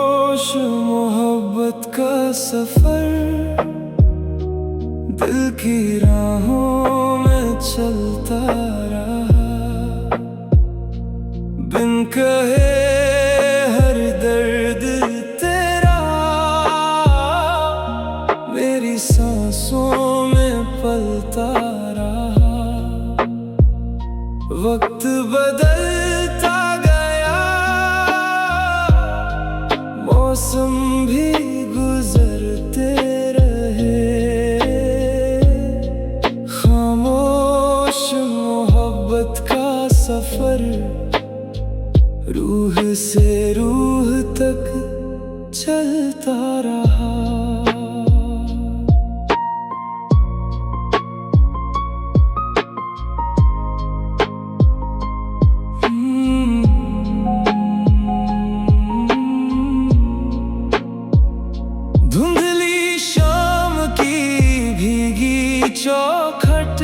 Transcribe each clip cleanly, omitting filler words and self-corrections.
खामोश मोहब्बत का सफर, दिल की राहों में चलता रहा। बिन कहे हर दर्द तेरा मेरी सांसों में पलता रहा। वक्त बदलता गया, मौसम भी गुजरते रहे। खामोश मोहब्बत का सफर, रूह से रूह तक चलता रहा। धुंधली शाम की भीगी चौखट,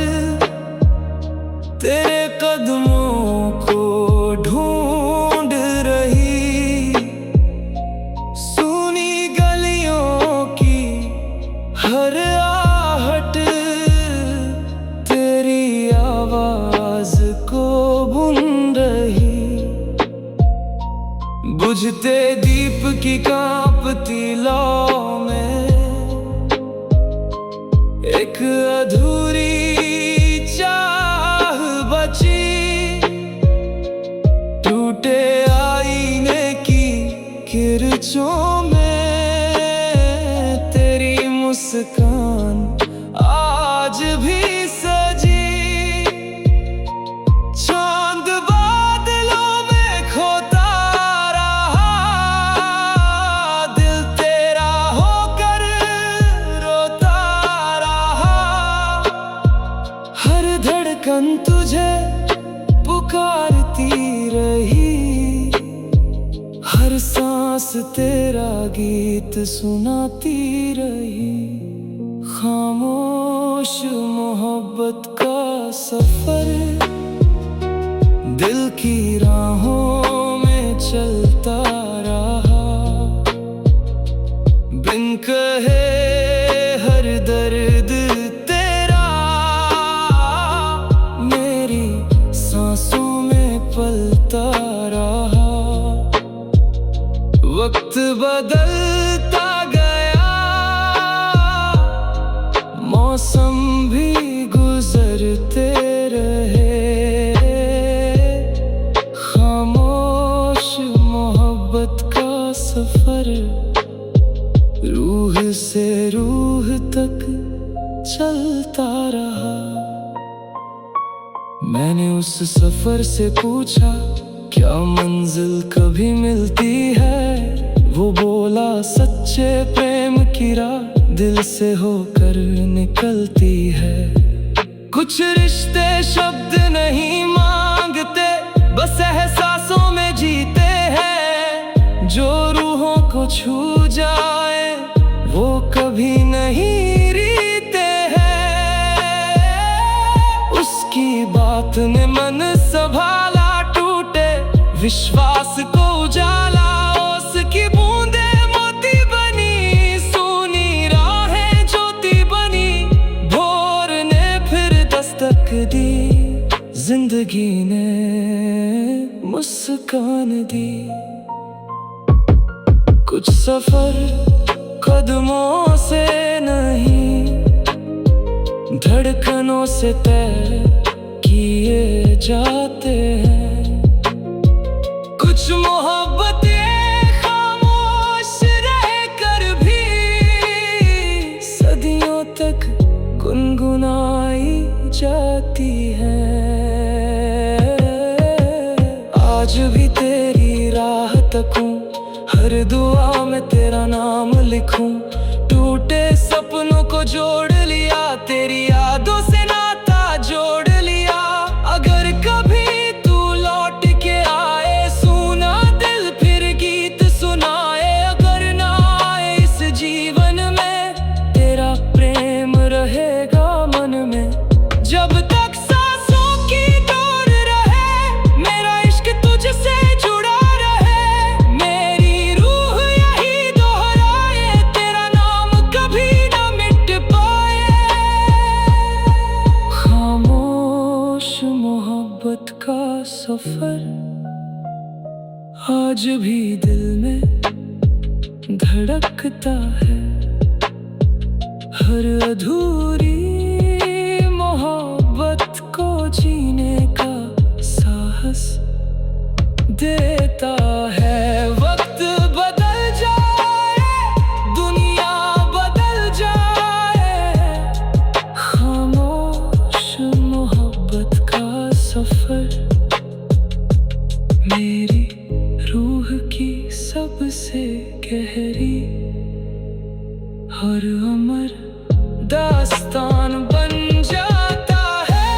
तेरे कदमों को ढूंढ रही। सुनी गलियों की हर आहट, तेरी आवाज को बुन रही। बुझते दीप की कांपती लौ में एक अधूरी चाह बची। टूटे आईने की किरचों में तेरी मुस्कान आज भी सजी। चांद बादलों में खोता रहा, दिल तेरा होकर रोता रहा। हर धड़कन तुझे पुकारती रही, हर सांस तेरा गीत सुनाती रही। खामोश मोहब्बत का सफर, दिल की राहों में चलता रहा। बिन कहे हर दर्द तेरा मेरी सांसों में पलता रहा। वक्त बदलता गया, मौसम भी गुजरते रहे। खामोश मोहब्बत का सफर, रूह से रूह तक चलता रहा। मैंने उस सफर से पूछा, क्या मंजिल कभी मिलती है? वो बोला, सच्चे प्रेम की राह दिल से होकर निकलती है। कुछ रिश्ते शब्द नहीं मांगते, बस एहसासों में जीते हैं। जो रूहों को छू जाए वो कभी नहीं रीते हैं। उसकी बात ने मन संभाला, टूटे विश्वास को उजाला। उसकी बूंदे मोती बनी, सुनी राहें ज्योति बनी। भोर ने फिर दस्तक दी, जिंदगी ने मुस्कान दी। कुछ सफर कदमों से नहीं, धड़कनों से तय किए जाते हैं। कुछ मोहब्बतें खामोश रहकर भी सदियों तक गुनगुनाई जाती हैं। आज भी तेरी राह तकूं, हर दुआ में तेरा नाम लिखूं। टूटे सपनों को जोड़ लिया, तेरी यादों से नाता जोड़ लिया। अगर कभी तू लौट के आए, सुना दिल फिर गीत सुनाए। अगर ना आए इस जीवन में, तेरा प्रेम रहेगा मन में। जब तक सांसों की डोर रहे, मेरा इश्क तुझसे जुड़ा रहे। मेरी रूह धड़कता है। हर अधूरी मोहब्बत को जीने का साहस देता है। वक्त बदल जाए, दुनिया बदल जाए, खामोश मोहब्बत का सफर मेरी रूह की सबसे गहरी और अमर दास्तान बन जाता है।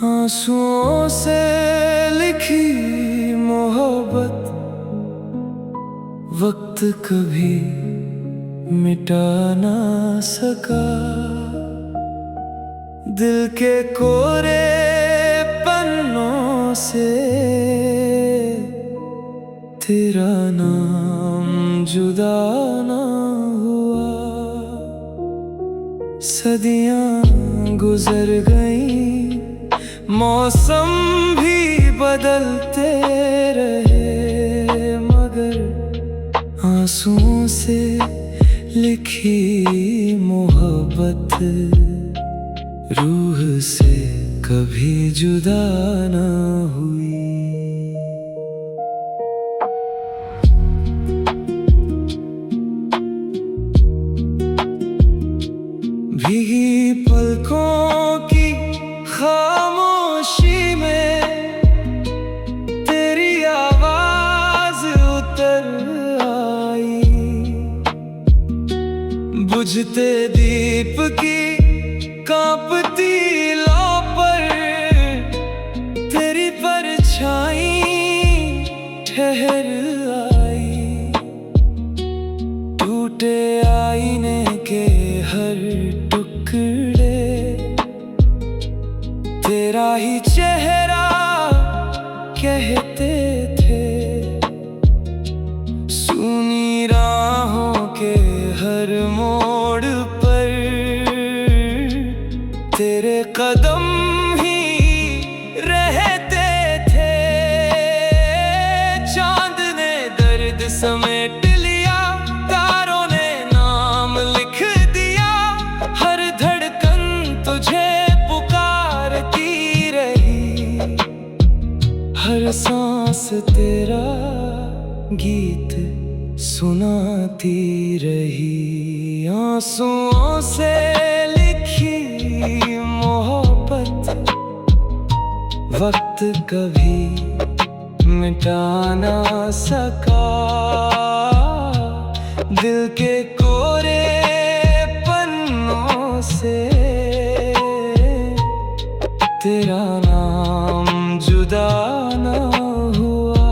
आंसुओं से लिखी मोहब्बत वक्त कभी मिटा ना सका। दिल के कोरे पन्नों से तेरा नाम जुदा ना हुआ। सदियां गुजर गईं, मौसम भी बदलते रहे, मगर आंसुओं से लिखी मोहब्बत रूह से कभी जुदा ना हुई। भीगी पलकों की खामोशी में तेरी आवाज उतर आई। बुझते दीप की कांपती लौ पर तेरी परछाई ठहर आई। टूटे आईने के हर टुकड़े तेरा ही चेहरा कहते थे। सुनी राहों के हर मोड़ पर तेरे कदम ही रहते थे। चांद ने दर्द समेट लिया, तारों ने नाम लिख दिया। हर धड़कन तुझे पुकारती रही, हर सांस तेरा गीत सुनाती रही। आंसुओं से लिखी मोहब्बत वक्त कभी मिटा ना सका। दिल के कोरे पन्नों से तेरा नाम जुदा ना हुआ।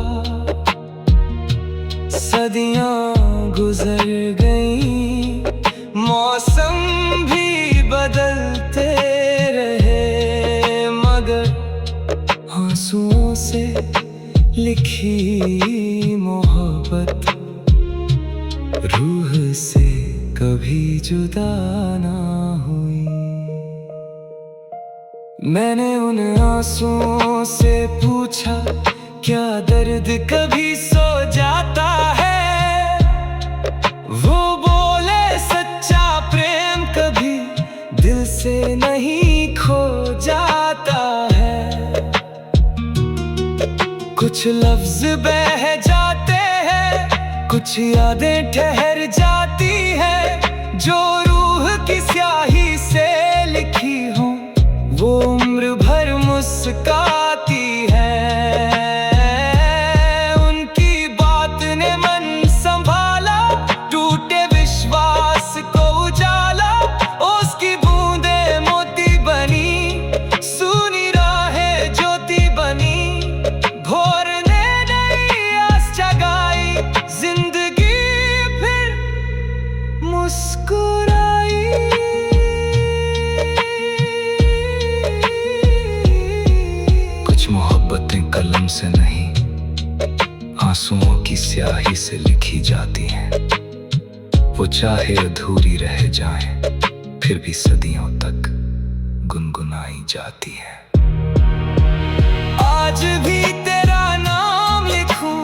सदियां गुजर गईं, मौसम भी बदलते रहे, मगर आंसुओं से लिखी मोहब्बत रूह से कभी जुदा ना हुई। मैंने उन आंसुओं से पूछा, क्या दर्द कभी सो जाता है? वो बोले, सच्चा प्रेम कभी दिल से नहीं खो जाता है। कुछ लफ्ज बह जाते हैं, कुछ यादें ठहर जाती है। जो रूह की स्याही से लिखी हो, वो उम्र भर मुस्काती है। उनकी बात ने मन संभाला, टूटे विश्वास को उजाला। उसकी बूंदे मोती बनी, सुनी राहें ज्योति बनी। भोर ने नई आस जगाई, जिंदगी फिर मुस्कुरा स्याही से लिखी जाती हैं। वो चाहे अधूरी रह जाए फिर भी सदियों तक गुनगुनाई जाती है। आज भी तेरा नाम लिखूं,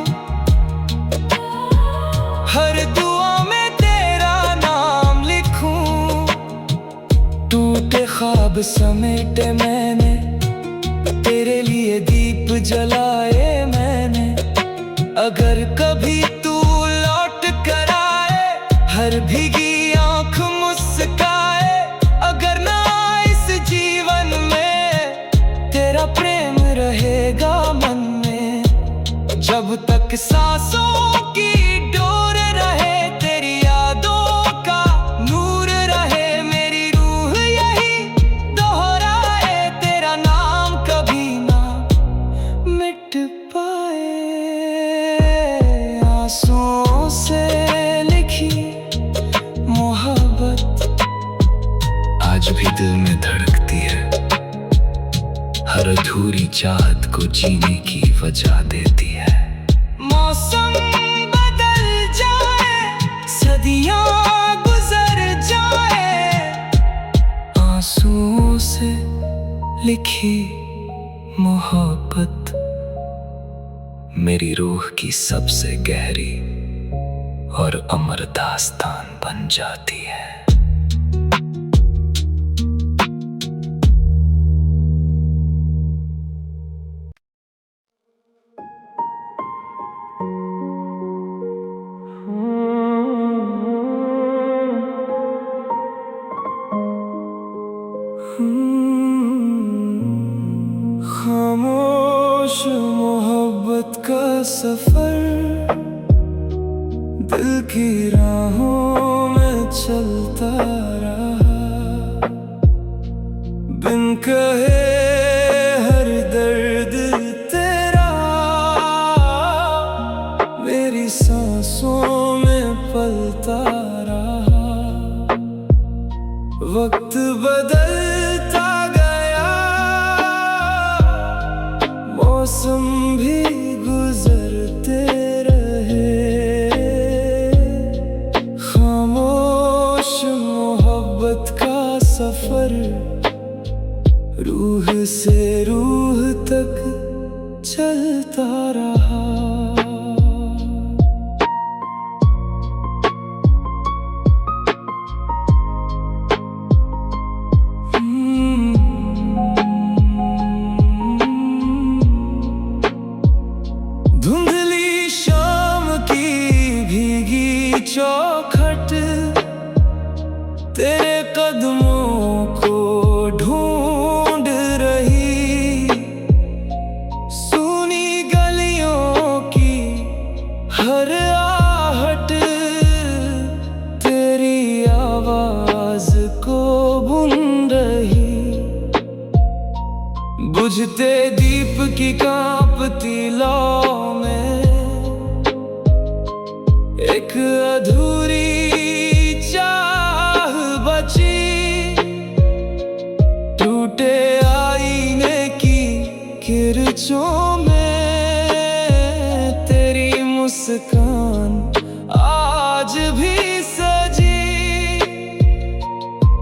हर दुआ में तेरा नाम लिखूं। टूटे ख्वाब समेटे मैंने, तेरे लिए दीप जलाए मैंने। अगर कभी तू लौट कर आए, हर भीगी आंख मुस्काए। अगर ना इस जीवन में, तेरा प्रेम रहेगा मन में। जब तक सांसों की डोर रहे, तेरी यादों का नूर रहे। मेरी रूह यही दोहराए, तेरा नाम कभी ना मिट पाए। आंसुओं से लिखी मोहब्बत आज भी दिल में धड़कती है। हर अधूरी चाहत को जीने की वजह देती है। मौसम बदल जाए, सदियां गुजर जाए, आंसुओं से लिखी मोहब्बत मेरी रूह की सबसे गहरी और अमर दास्तान बन जाती है। खामोश मोहब्बत का सफर, दिल की राहों में चलता रहा। बिन कहे हर दर्द तेरा मेरी सांसों में पलता रहा। वक्त बदलता गया, मौसम भी गुजरते रहे। खामोश मोहब्बत का सफर, रूह से रूह तक चलता रहा। धुंधली शाम की भीगी चौखट, तेरे कदमों को ढूंढ रही। सूनी गलियों की हर आहट, तेरी आवाज को बुन रही। बुझते दीप की कांपती लौ में, एक अधूरी चाह बची। टूटे आईने की किरचों में, तेरी मुस्कान आज भी सजी।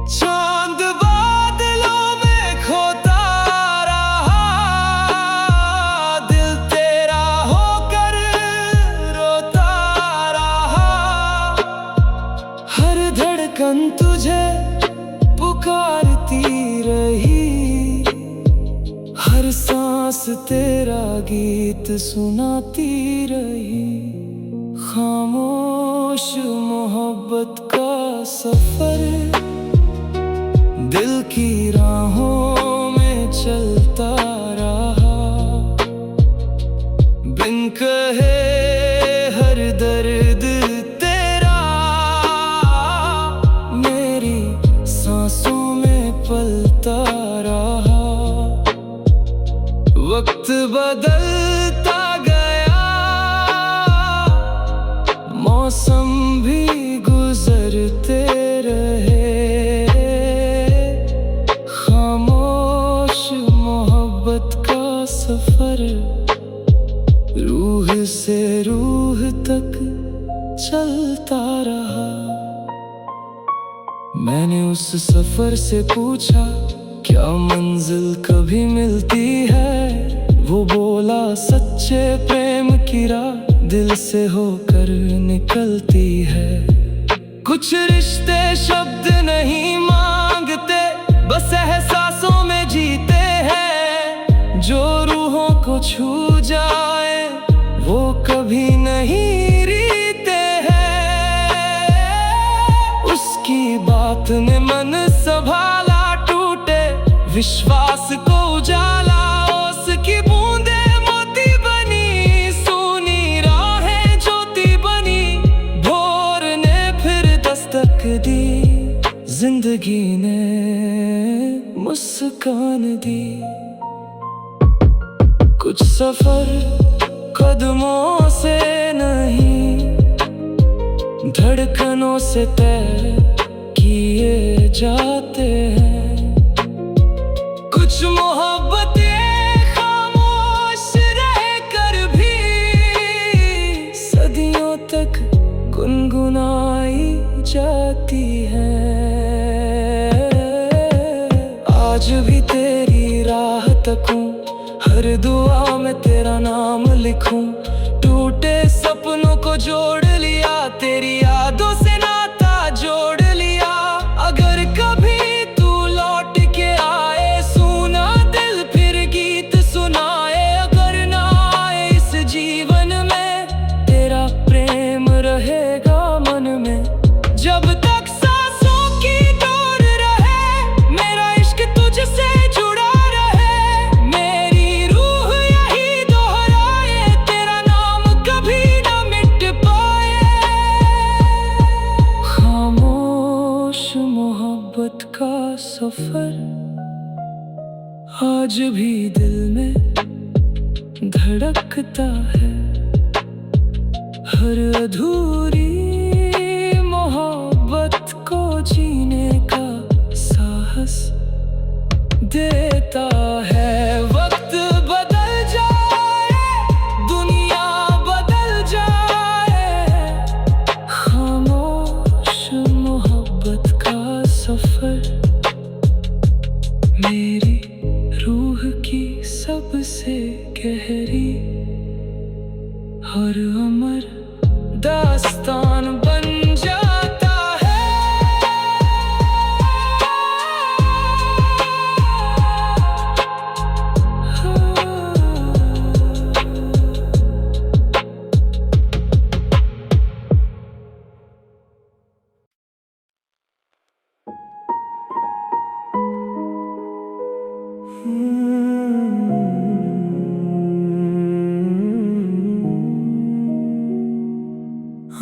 चांद बादलों में खोता रहा, दिल तेरा होकर रोता रहा। हर धड़कन तुझे पुकारती रही, हर सांस तेरा गीत सुनाती रही। खामोश मोहब्बत का सफर, दिल की राहों में चलता रहा। बिन कहे हर दर्द तेरा मेरी सांसों में पलता रहा। वक्त बदलता गया, मौसम भी गुजरते रहे। खामोश मोहब्बत का सफर, रूह से मैंने उस सफर से पूछा, क्या मंजिल कभी मिलती है? वो बोला, सच्चे प्रेम की राह दिल से होकर निकलती है। कुछ रिश्ते शब्द नहीं मांगते, बस एहसासों में जीते हैं। जो रूहों को छू जाए वो कभी नहीं रीते हैं। उसकी बात ने मन संभाला, टूटे विश्वास को उजाला। उसकी बूंदे मोती बनी, सूनी राहें ज्योति बनी। भोर ने फिर दस्तक दी, जिंदगी ने मुस्कान दी। कुछ सफर कदमों से नहीं, धड़कनों से तय किए जाते हैं। कुछ मोहब्बतें खामोश रहकर भी सदियों तक गुनगुनाई जाती हैं। आज भी तेरी राह तकूं, हर दुआ में तेरा नाम लिखूं। टूटे सपनों को जोड़ लिया, तेरी यादों से नाता जोड़ लिया। अगर कभी तू लौट के आए, सुना दिल फिर गीत सुनाए। अगर ना आए इस जीवन में, तेरा प्रेम रहेगा मन में। जब तक सांसों की डोर रहे, मेरा इश्क तुझसे जुड़ा रहे। मेरी रूह यही दोहराए, तेरा नाम कभी ना मिट पाए। खामोश मोहब्बत का सफर आज भी दिल में धड़कता है। हर अधूरी मोहब्बत को जीने का साहस देता है। वक्त बदल जाए, दुनिया बदल जाए, खामोश मोहब्बत का सफर मेरी रूह की सबसे गहरी और अमर दास्तान बन जाता है।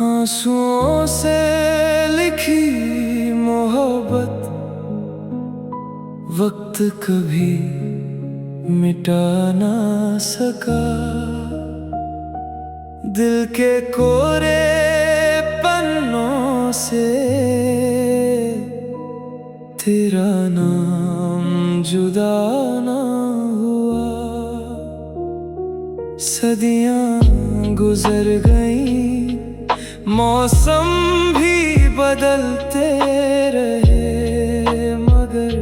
आंसुओं से लिखी मोहब्बत वक्त कभी मिटा ना सका। दिल के कोरे पन्नों से तेरा नाम जुदा ना हुआ। सदियां गुजर गईं, मौसम भी बदलते रहे, मगर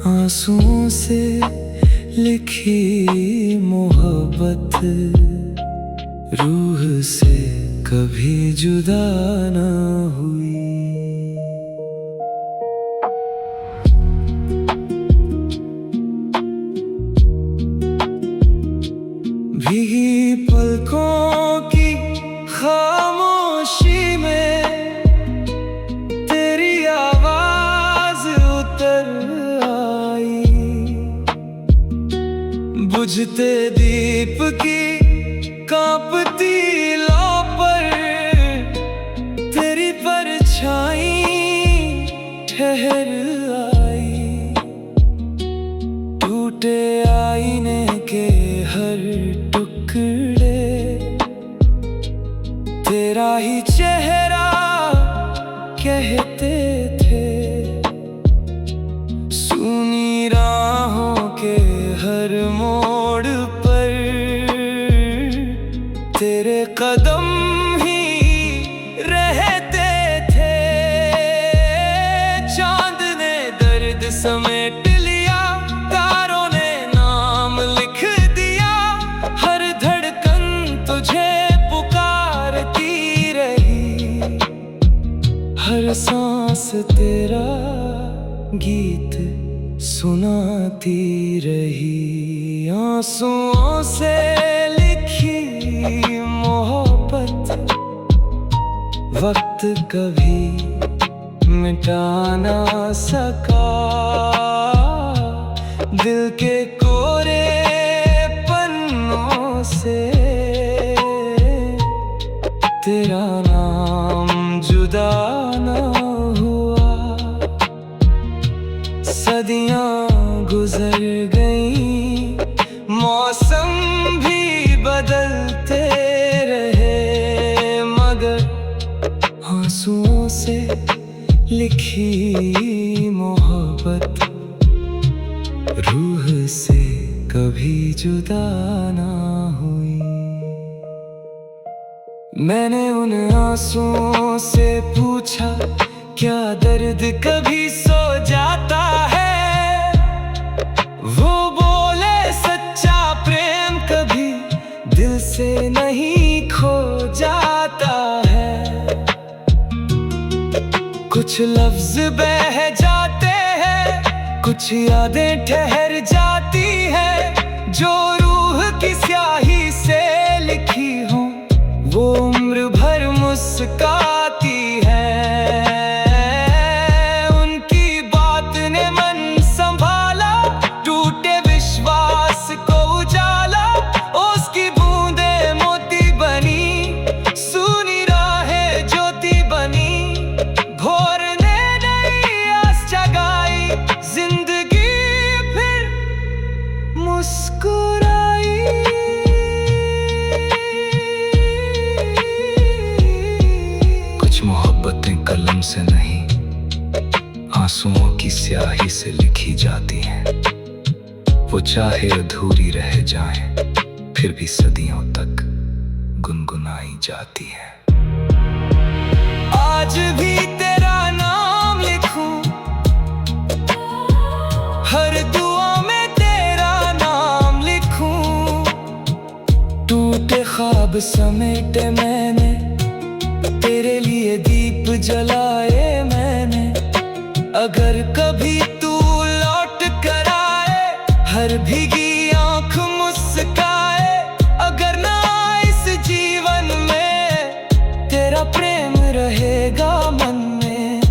आंसुओं से लिखी मोहब्बत रूह से कभी जुदा न हुई। भीगी पलकों की खामोशी में तेरी आवाज उतर आई। बुझते दीप की कांपती लौ पर तेरी परछाई ठहर आई। टूटे आईने के हर टुकड़े तेरा ही चेहरा कहते थे। सुनी राहों के हर मोड़ पर तेरे कदम ही रहते थे। समेट लिया, तारों ने नाम लिख दिया। हर धड़कन तुझे पुकारती रही, हर सांस तेरा गीत सुनाती रही। आंसुओं से लिखी मोहब्बत वक्त कभी मिटा ना सका। दिल के कोरे पन्नों से तेरा नाम जुदा ना हुआ। सदियां गुजर गईं, मौसम भी बदलते रहे, मगर आंसुओं से लिखी मोहब्बत रूह से कभी जुदा ना हुई। मैंने उन आंसुओं से पूछा, क्या दर्द कभी सो जाता है? वो बोले, सच्चा प्रेम कभी दिल से नहीं खो जाता है। कुछ लफ्ज बह जाते हैं, कुछ यादें ठहर जाती हैं। जो रूह की स्याही से लिखी हो, वो उम्र भर मुस्काती है। उनकी बात ने मन संभाला, टूटे विश्वास को उजाला। उसकी बूंदे मोती बनी, सुनी राहें ज्योति बनी। भोर ने नई आस जगाई, जिंदगी फिर मुस्कुराई। कुछ मोहब्बतें कलम से नहीं, आंसुओं की स्याही से लिखी जाती हैं। वो चाहे अधूरी रह जाएं, फिर भी सदियों तक गुनगुनाई जाती है। आज भी तेरा नाम लिखूं, हर दुआ में तेरा नाम लिखूं। टूटे ख्वाब समेटे मैंने, तेरे लिए दीप जलाए मैंने। अगर कभी तू लौट कर आए, हर भीगी आंख मुस्काए। अगर ना इस जीवन में, तेरा प्रेम रहेगा मन में।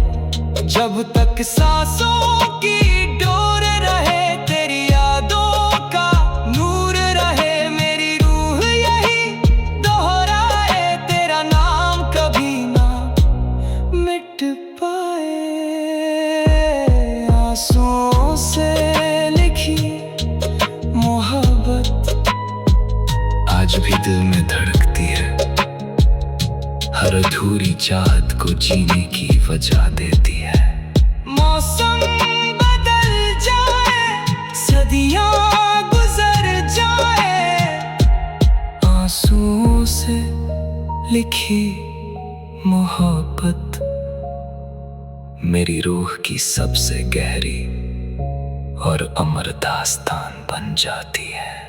जब तक सांसों की डोर रहे, तेरी यादों का नूर रहे। मेरी रूह यही दोहराए, तेरा नाम कभी ना मिट पाए। आंसुओं से लिखी मोहब्बत आज भी दिल में धड़कती है, हर अधूरी चाहत को जीने की वजह देती है। मौसम बदल जाए, सदियां गुजर जाए, आंसुओं से लिखी मोहब्बत मेरी रूह की सबसे गहरी और अमर दास्तान बन जाती है।